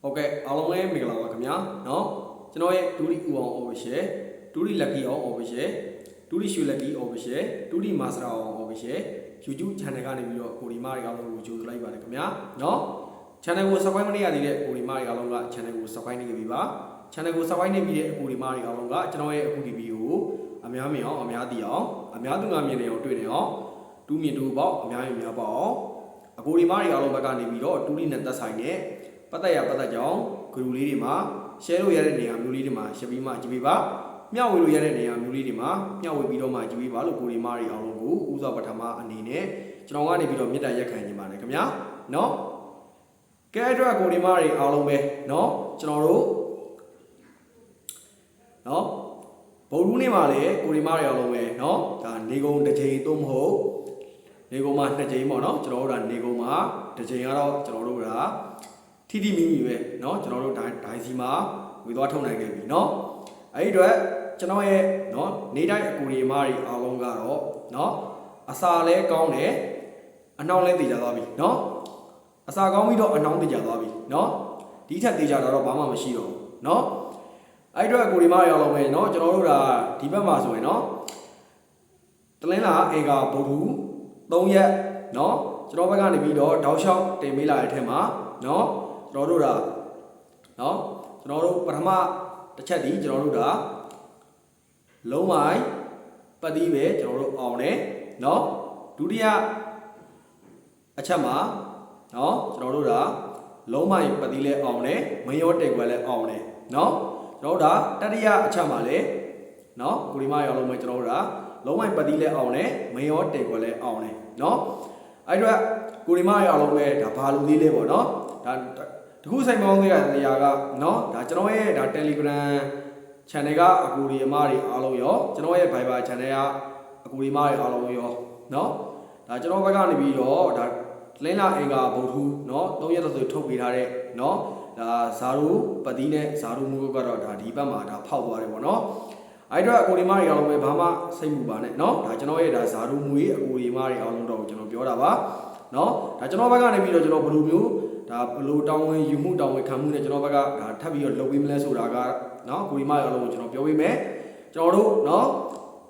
Ok, alo em mình là cái nhá, nó cho nó em tú đi uống office, tú đi lucky office, tú đi siêu lucky office, tú đi master office, chú channel cái này video của đi mai cái lòng chú lại vào cái nhá, nó channel của subscribe này đi đấy, của đi mai cái lòng là channel của subscribe này cái gì vậy? Channel của subscribe này video của đi mai cái lòng là cho nó em của đi video, à mẹ đi à mẹ tung làm gì này ở đây này, tú miền tú bảo, à mẹ bảo, à của đi mai cái lòng cái này video tú đi nhận ta sai nhé. Bắt tay chồng, cứ lùi đi mà, xe lùi ra đây nè, lùi đi mà, xe bị mà, chỉ bị bá, nhau lùi ra đây nè, lùi đi mà, nhau bị đâu mà, chỉ bị bá, lúc cô đi mà đi ông cũ, u sao bắt thằng mà anh đi nè, cho nó đi bị đâu biết đại giác hành gì mà này, cầm nhá, nó, cái đó cô đi mà đi ông về, nó, cho nó đủ, nó, bố đủ này mà đấy, cô đi mà đi ông về, nó, cả đi cùng để chơi tôm hổ, đi cùng mà để chơi mà nó, cho nó đàn đi cùng mà, để chơi ở đâu, cho nó đủ đã. Thì đi mình về nó cho nó đại gì mà người ta thông này cái gì nó ấy rồi cho nó nó ní đại cụ đi mà đi ao long cả đó nó asa lấy con này anh nong lên thì giờ rồi nó asa con biết đó anh nong thì giờ rồi nó tí thật thì giờ đó bám mà xí rồi nó ấy rồi cụ đi mà đi ao long về nó cho nó là tí bám mà rồi nó lấy là anh gặp bố thú đông nhẹ nó cho nó bắt gan để bị đó đau sâu để mới lại thêm mà nó cho nó là nó cho nó bắt mà chắc đi cho nó đã lâu mãi bắt đi về cho nó ổn đấy nó đủ đi à chắc mà nó cho nó đã lâu mãi bắt đi lên ổn đấy mấy år để quay lại ổn đấy nó đã đi à chắc mà lấy nó cô đi mai lâu mãi cho nó đã lâu mãi bắt đi lên ổn đấy mấy år để quay lại ổn đấy nó ai rồi cô đi mai lâu mãi đã phá luôn đi lên bỏ nó Thu sai mong cái này là nó đã cho nó đã Telegram channel cái aku đi mà đi alo yo cho nó bài bài channel aku đi mà đi alo yo nó đã cho nó cái này video đã lấy lại anh cái bầu thu nó tôi nhớ tôi thuộc bị đấy nó đã saru bắt đi này saru mua cái đó đã đi ba mà đã phao vào đấy nó ai đó aku đi mà đi alo về ba mà xây mua bán này nó đã cho nó đã saru mua aku đi mà đi alo đâu cho nóပြောတာပါnó đã cho nó cái này video cho nó buluမျိုးဒါဘလို့တောင်းဝင်ယူမှုတောင်းဝင်ခံမှုနဲ့ကျွန်တော်ဘက်ကဒါထပ်ပြီးတော့လုပ်ပေးမလဲဆိုတာကเนาะကိုဒီမရအောင်ကျွန်တော်ပြောပေးမယ်ကျွန်တော်တို့เนาะ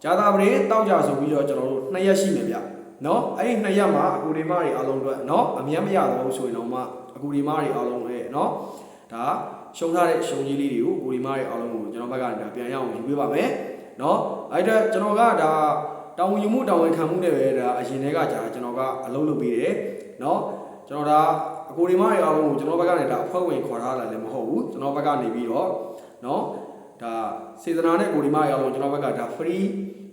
ဂျာတာပရင်တောက်ကြဆိုပြီးတော့ကျွန်တော်တို့2ရက်ရှိမယ်ဗျเนาะအဲ့ဒီ2ရက်မှာအကူဒီမတွေအားလုံးအတွက်เนาะအမြတ်မရတော့ဆိုရင်တော့မှအကူဒီမတွေအားလုံးရဲ့เนาะဒါရှုံထားတဲ့ရှုံကြီးလေးတွေကိုအကူဒီမတွေအားလုံးကိုကျွန်တော်ဘက်ကဒါပြန်ရအောင်ယူပေးပါမယ်เนาะအဲ့ဒါကျွန်တော်ကဒါတောင်းဝင်ယူမှုတောင်းဝင်ခံမှုနဲ့ပဲဒါအရင်တည်းကကြာကျွန်တော်ကအလုပ်လုပ်ပေးတယ်เนาะကျွန်တော်ဒါအကိုဒီမတွေအားလုံးကိုကျွန်တော်ဘက်ကနေဒါအဖွဲ့ဝင်ခေါ်ထားတာလည်းမဟုတ်ဘူးကျွန်တော်ဘက်ကနေပြီးတော့เนาะဒါစေတနာနဲ့ကိုဒီမတွေအားလုံးကျွန်တော်ဘက်ကဒါ free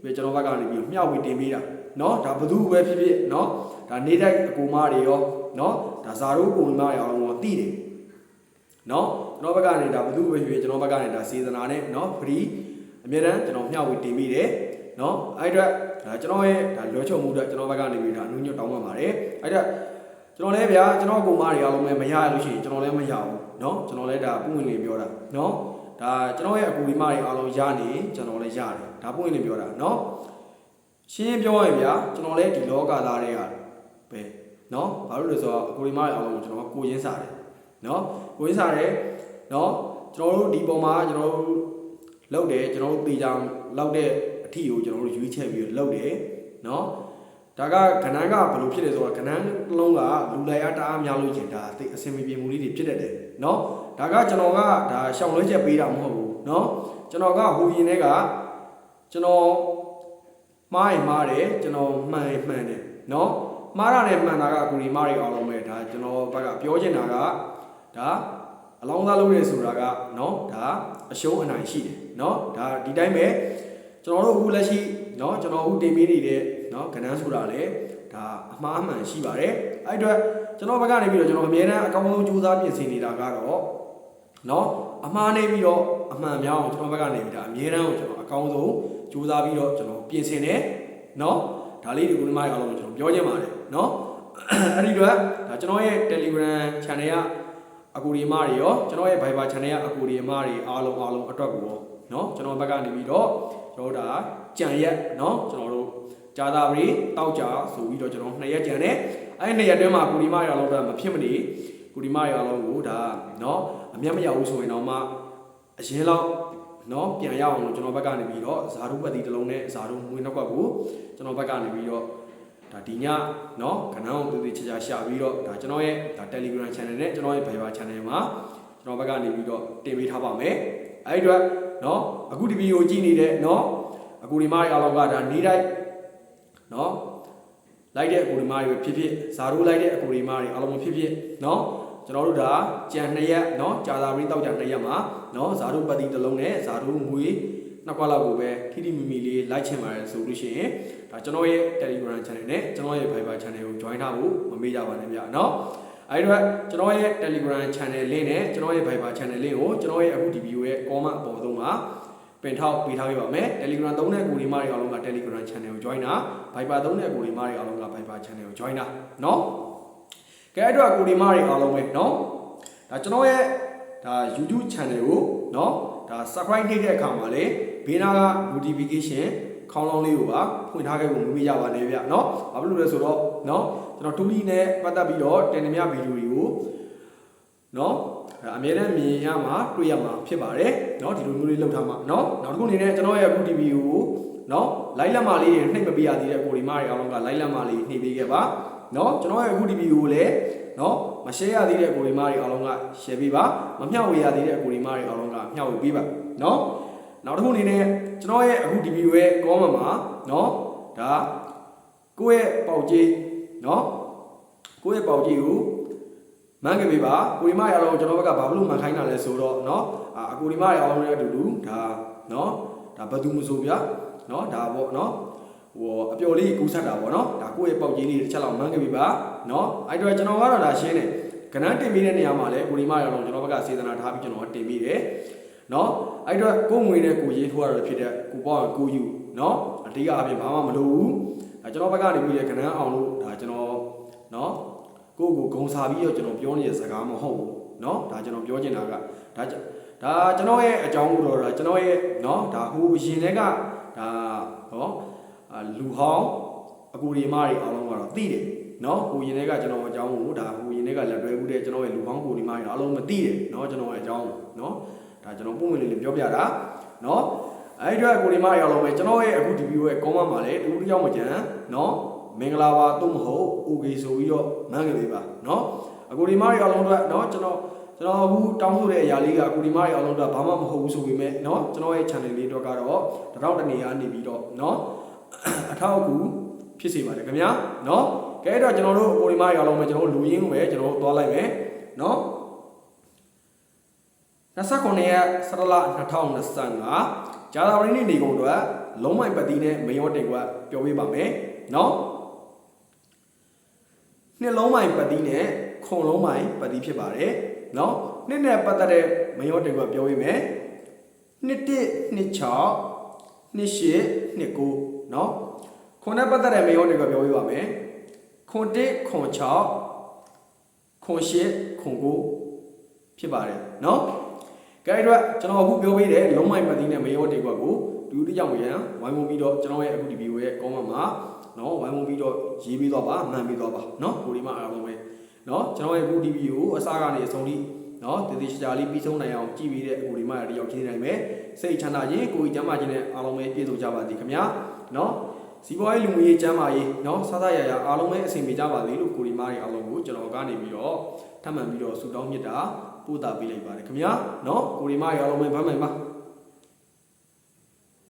ပဲကျွန်တော်ဘက်ကနေပြီးမျှဝေတင်ပေးတာเนาะဒါဘသူပဲဖြစ်ဖြစ်เนาะဒါနေတဲ့အကိုမတွေရောเนาะဒါဇာတို့ကိုဒီမတွေအားလုံးကိုသိတယ်เนาะကျွန်တော်ဘက်ကနေဒါဘသူပဲဖြစ်ဖြစ်ကျွန်တော်ဘက်ကနေဒါစေတနာနဲ့เนาะ free အမြဲတမ်းကျွန်တော်မျှဝေတင်ပေးတယ်เนาะအဲ့အတွက်ဒါကျွန်တော်ရဲ့ဒါလွှဲချုပ်မှုအတွက်ကျွန်တော်ဘက်ကနေပြီးဒါအနုညွတ်တောင်းပန်ပါတယ်အဲ့အတွက်ကျွန်တော်လည်းဗျာကျွန်တော်ကိုမတွေအားလုံးပဲမရလို့ရှိရင်ကျွန်တော်လည်းမရဘူးเนาะကျွန်တော်လည်းဒါပုံဝင်လေးပြောတာเนาะဒါကျွန်တော်ရဲ့အကူဒီမတွေအားလုံးရနေကျွန်တော်လည်းရတယ်ဒါပုံဝင်လေးပြောတာเนาะရှင်းပြောရရင်ဗျာကျွန်တော်လည်းဒီလောကသားတွေကပဲเนาะဘာလို့လဲဆိုတော့အကူဒီမတွေအားလုံးကိုကျွန်တော်ကိုရင်းစားတယ်เนาะကိုရင်းစားတယ်เนาะကျွန်တော်တို့ဒီပုံမှာကျွန်တော်တို့လောက်တယ်ကျွန်တော်တို့တေချာလောက်တဲ့အထီကိုကျွန်တော်တို့ရွေးချက်ပြီးလောက်တယ်เนาะဒါကကဏ္ဍကဘယ်လိုဖြစ်လဲဆိုတော့ကဏ္ဍလုံးကလူလိုက်အားတအားများလို့ကျင်ဒါအသိအစင်မပြေမှုလေးတွေဖြစ်တတ်တယ်เนาะဒါကကျွန်တော်ကဒါရှောင်လွှဲချက်ပေးတာမဟုတ်ဘူးเนาะကျွန်တော်ကဟိုရင်ထဲကကျွန်တော်မှားရင်မှားတယ်ကျွန်တော်မှန်ရင်မှန်တယ်เนาะမှားတာနဲ့မှန်တာကကိုရီမားတွေအောင်လုံးပဲဒါကျွန်တော်ဘက်ကပြောချင်တာကဒါအလောင်းသားလုပ်ရဲဆိုတာကเนาะဒါအရှုံးအနိုင်ရှိတယ်เนาะဒါဒီတိုင်းပဲကျွန်တော်တို့အခုလက်ရှိเนาะကျွန်တော်အခုတင်ပေးနေတဲ့เนาะကဏ္ဍဆိုတာလေဒါအမှားအမှန်ရှိပါတယ်အဲ့အတွက်ကျွန်တော်ဘက်ကနေပြီးတော့ကျွန်တော်အမြဲတမ်းအကောင်းဆုံးကြိုးစားပြင်ဆင်နေတာကတော့เนาะအမှားနေပြီးတော့အမှန်များအောင်ကျွန်တော်ဘက်ကနေပြီးဒါအမြဲတမ်းကိုကျွန်တော်အကောင်းဆုံးကြိုးစားပြီးတော့ကျွန်တော်ပြင်ဆင်တယ်เนาะဒါလေးဒီကုလမိုင်းအားလုံးကိုကျွန်တော်ပြောချင်ပါတယ်เนาะအဲ့ဒီအတွက်ဒါကျွန်တော်ရဲ့ Telegram channel ကအကူဒီမတွေရောကျွန်တော်ရဲ့ Viber channel ကအကူဒီမတွေအားလုံးအတွက်ကိုရောเนาะကျွန်တော်ဘက်ကနေပြီးတော့ကျွန်တော်ဒါကြံရက်เนาะကျွန်တော်တို့ဂျာတာပရိတောက်ကြဆိုပြီးတော့ကျွန်တော်2ရက်ကြံတယ်အဲ့2ရက်တွင်းမှာကိုဒီမရအောင်တော့မဖြစ်မနေ ကိုဒီမတွေအားလုံးကိုဒါเนาะအမျက်မရောက်ဘူးဆိုရင်တော့မှအရင်လောက်เนาะပြန်ရအောင်လို့ကျွန်တော်ဘက်ကနေပြီးတော့ဇာတုပတ်တီတစ်လုံးနဲ့ဇာတုမွေးနှောက်ကကိုကျွန်တော်ဘက်ကနေပြီးတော့ဒါဒီညเนาะခဏအောင်တူတူချာချာရှာပြီးတော့ဒါကျွန်တော်ရဲ့ဒါ Telegram channel နဲ့ကျွန်တော်ရဲ့ Viber channel မှာကျွန်တော်ဘက်ကနေပြီးတော့တင်ပေးထားပါမယ်အဲ့ဒီတော့เนาะအခုဒီဗီဒီယိုကြည့်နေတဲ့เนาะအကူဒီမတွေအားလုံးကဒါနေတိုင်းเนาะလိုက်တဲ့အကူဒီမတွေဖြစ်ဖြစ်ဇာတို့လိုက်တဲ့အကူဒီမတွေအားလုံးဖြစ်ဖြစ်เนาะကျွန်တော်တို့ဒါကြံ2ရက်เนาะကြာသာပရိတောက်ကြ2ရက်မှာเนาะဇာတို့ပတ်တီတစ်လုံးနဲ့ဇာတို့ငွေနှစ်ခွက်လောက်ကိုပဲထိထိမိမိလေးလိုက်ချင်ပါတယ်ဆိုလို့ရှိရင်ဒါကျွန်တော်ရဲ့ Telegram channel နဲ့ကျွန်တော်ရဲ့ Viber channel ကို join ထားဖို့မမေ့ကြပါနဲ့ဗျာเนาะအဲဒီတော့ကျွန်တော်ရဲ့ Telegram channel link နဲ့ကျွန်တော်ရဲ့ Viber channel link ကိုကျွန်တော်ရဲ့အခုဒီ video ရဲ့ comment အပေါ်ဆုံးမှာပင်ထောက်ပေးထားပေးပါမယ် Telegram သုံးတဲ့ကိုဒီမတွေအားလုံးက Telegram channel ကို join တာ Viber သုံးတဲ့ကိုဒီမတွေအားလုံးက Viber channel ကို join တာเนาะကဲအဲ့တော့ကိုဒီမတွေအားလုံးပဲเนาะဒါကျွန်တော်ရဲ့ဒါ YouTube channel ကိုเนาะဒါ subscribe လုပ်တဲ့အခါမှာလေဘေးနားက notification ခေါင်းလောင်းလေးကိုပါဖွင့်ထားခဲ့ဖို့မမေ့ကြပါနဲ့ဗျเนาะဘာဖြစ်လို့လဲဆိုတော့เนาะကျွန်တော် 2D နဲ့ပတ်သက်ပြီးတော့တင်ပြဗီဒီယိုတွေကိုเนาะအမြဲတမ်းမြင်ရမှာတွေ့ရမှာဖြစ်ပါတယ်เนาะဒီလိုမျိုးလေးလုပ်ထားမှာเนาะနောက်တစ်ခုအနေနဲ့ကျွန်တော်ရဲ့အခုဒီဗီဒီယိုကိုเนาะ like လက်မလေးတွေနှိပ်မပေးရသေးတဲ့ကိုဒီမတွေအားလုံးက like လက်မလေးနှိပ်ပေးခဲ့ပါเนาะကျွန်တော်ရဲ့အခုဒီဗီဒီယိုကိုလည်းเนาะမ share ရသေးတဲ့ကိုဒီမတွေအားလုံးက share ပေးပါမမျှဝေရသေးတဲ့ကိုဒီမတွေအားလုံးကမျှဝေပေးပါเนาะနောက်တစ်ခုအနေနဲ့ကျွန်တော်ရဲ့အခုဒီဗီဒီယိုရဲ့ comment မှာเนาะဒါကိုယ့်ရဲ့ပေါက်ကြီးเนาะကိုယ့်ရဲ့ပေါက်ကြီးကိုမှန်းခဲ့ပေးပါကိုဒီမရအောင်ကျွန်တော်ဘက်ကဘာလို့မှန်ခိုင်းတာလဲဆိုတော့เนาะအကိုဒီမရအောင်လည်းအတူတူဒါเนาะဒါဘယ်သူမဆိုဗျာเนาะဒါပေါ့เนาะဟိုအပျော်လေးကူးဆက်တာပေါ့เนาะဒါကိုယ့်ရဲ့ပေါက်ကြီးလေးတစ်ချက်လောက်မှန်းခဲ့ပေးပါเนาะအဲ့တော့ကျွန်တော်ကတော့ဒါရှင်းတယ်ကဏ္ဍတင်ပေးတဲ့နေရာမှာလည်းကိုဒီမရအောင်ကျွန်တော်ဘက်ကစေတနာထားပြီးကျွန်တော်တင်ပေးတယ်เนาะအဲ့တော့ကိုငွေနဲ့ကိုရေးထိုးရတာဖြစ်တဲ့ကိုပေါ့ကိုယူเนาะအတိအအပြင်ဘာမှမလုပ်ဘူးကျွန်တော်ဘက်ကနေပြီးရကဏ္ဍအောင်လို့ဒါကျွန်တော်เนาะကိုဂုံစားပြီးတော့ကျွန်တော်ပြောနေတဲ့စကားမဟုတ်ဘူးเนาะဒါကျွန်တော်ပြောချင်တာကဒါကျွန်တော်ရဲ့အကြောင်းကိုတော့ဒါကျွန်တော်ရဲ့เนาะဒါဟိုရင်တွေကဒါဟောလူဟောင်းအကူဒီမတွေအားလုံးကတော့သိတယ်เนาะဟိုရင်တွေကကျွန်တော်အကြောင်းကိုဒါဟိုရင်တွေကလက်တွဲမှုတဲ့ကျွန်တော်ရဲ့လူဟောင်းကိုဒီမတွေအားလုံးမသိတယ်เนาะကျွန်တော်ရဲ့အကြောင်းเนาะဒါကျွန်တော်ပုံမှန်လေးပြောပြတာเนาะအဲ့ဒီတော့ကိုဒီမတွေအားလုံးပဲကျွန်တော်ရဲ့အခုဒီဗီဒီယိုရဲ့ comment မှာလည်းတူတူကြောက်မကြမ်းเนาะမင်္ဂလာပါသို့မဟုတ် okay ဆိုပြီးတော့မှန်းခဲ့ပေးပါเนาะအကူဒီမတွေအားလုံးတော့เนาะကျွန်တော်အခုတောင်းဆိုတဲ့အရာလေးကအကူဒီမတွေအားလုံးတော့ဘာမှမဟုတ်ဘူးဆိုပေမဲ့เนาะကျွန်တော်ရဲ့ channel လေးတော့ကတော့တရောင်းတနေရနေပြီးတော့เนาะအထောက်အကူဖြစ်စေပါတယ်ခင်ဗျာเนาะကဲတော့ကျွန်တော်တို့အကူဒီမတွေအားလုံးပဲကျွန်တော်လူရင်းကိုပဲကျွန်တော်သွားလိုက်မယ်เนาะ29ရက်17လ2025ကြာသပတေးနေ့နေကုန်တော့လုံးမိုင်ပတ်တီးနဲ့မယောတင်ကွက်ပြောပေးပါမယ်เนาะနှစ်လုံးမိုင်ပတ်တီးနဲ့ခုံလုံးမိုင်ပတ်တီးဖြစ်ပါတယ်เนาะနှစ်နဲ့ပတ်သက်တဲ့မယောတင်ကွက်ပြောပေးမယ်နှစ်1နှစ်6နှစ်8နှစ်9เนาะခုံနဲ့ပတ်သက်တဲ့မယောတင်ကွက်ပြောပေးပါမယ်ခုံ1ခုံ6ခုံ8ခုံ9ဖြစ်ပါတယ်เนาะကဲတော့ကျွန်တော်အခုပြောပေးတဲ့လုံးမိုင်ပတ်တီးနဲ့မယောတင်ကွက်ကိုတူတူကြောင့်ရန်ဝိုင်းဝန်းပြီးတော့ကျွန်တော်ရဲ့အခုဒီဗီဒီယိုရဲ့ comment မှာเนาะဝိုင်းဝန်းပြီးတော့ရေးပြီးတော့ပါမှန်ပြီးတော့ပါเนาะကိုဒီမှာအားလုံးပဲเนาะကျွန်တော်ရဲ့အခုဒီဗီဒီယိုကိုအစားကနေအဆုံးထိเนาะတည်တည်ချာချာလေးပြီးဆုံးနိုင်အောင်ကြည့်ပြီးတဲ့အခုဒီမှာတယောက်ချင်းနိုင်မယ်စိတ်ချမ်းသာခြင်းကိုယ်ကျမ်းမာခြင်းနဲ့အားလုံးပဲပြည့်စုံကြပါစေခင်ဗျာเนาะစီးပွားရေးလူမှုရေးကျမ်းမာရေးเนาะစားစားရရအားလုံးပဲအဆင်ပြေကြပါစေလို့ကိုဒီမှာအားလုံးကိုကျွန်တော်ကနေပြီးတော့ထပ်မံပြီးတော့ဆုတောင်းမြတ်တာပို့တာပေးလိုက်ပါတယ်ခင်ဗျာเนาะကိုဒီမှာအားလုံးပဲဗမ်းမှန်ပါ